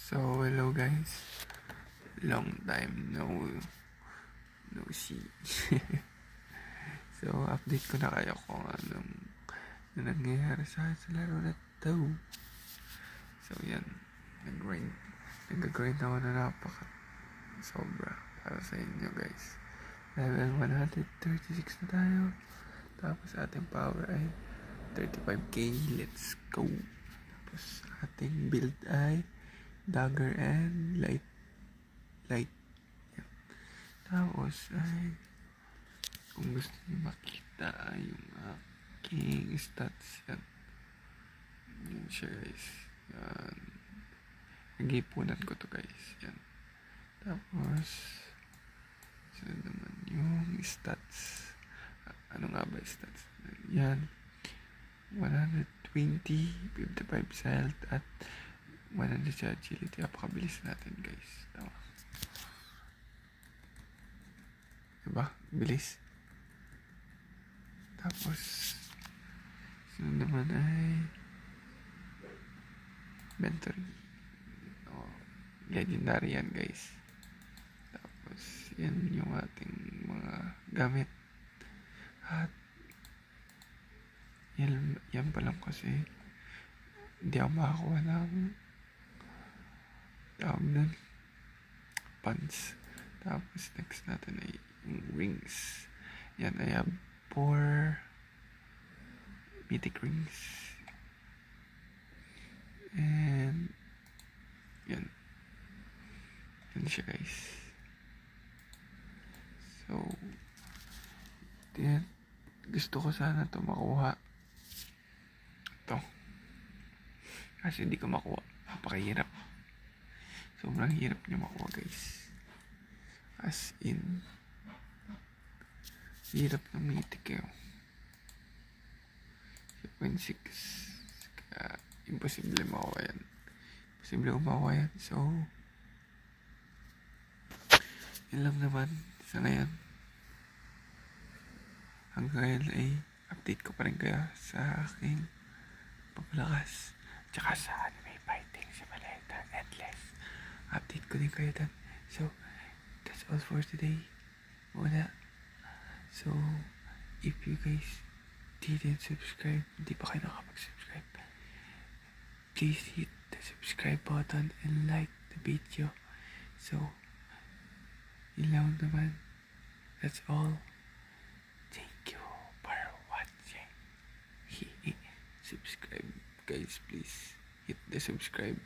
So, hello guys. Long time no see. So, update ko na kayo kung anong nangyayari sa laro na to. So, yan. Nag-grind ako na sobra para sa inyo guys. Level 136 na tayo. Tapos ating power ay 35k. Let's go. Tapos ating build ay dagger and light. Yan. Tapos ay kung gusto niyo makita yung aking stats, yan siya guys. Yan, nag-ipunan ko to guys. Yan. Tapos sunod naman yung stats. Ano nga ba yung stats? Yan, 120, 55 health at 100 sa agility. Apakabilis natin guys. Tama. Diba? Bilis. Tapos sunod naman ay inventory. Legendary yan guys. Tapos yan yung ating mga gamit. At yan pa lang kasi hindi ako makakuha ng tawag nun, pants. Tapos next natin ay yung rings. Yan, I have 4 mythic rings. And yan siya guys. So yan, gusto ko sana to makuha to kasi hindi ko makuha. Napakahirap. Sobrang hirap niya makuha guys. As in, hirap ng mythic eh. 0.6. Kaya imposible makuha yan. Imposible makuha yan. So yun lang naman sa ngayon. Hanggang ngayon ay update ko pa rin kayo sa aking papalakas. Tsaka sa anime fighting simulator endless. Update ko din kayo doon. So that's all for today. Muna. So if you guys didn't subscribe, hindi pa kayo nakapag-subscribe, please hit the subscribe button and like the video. So yun lang naman. That's all. Thank you for watching. Subscribe guys, please hit the subscribe.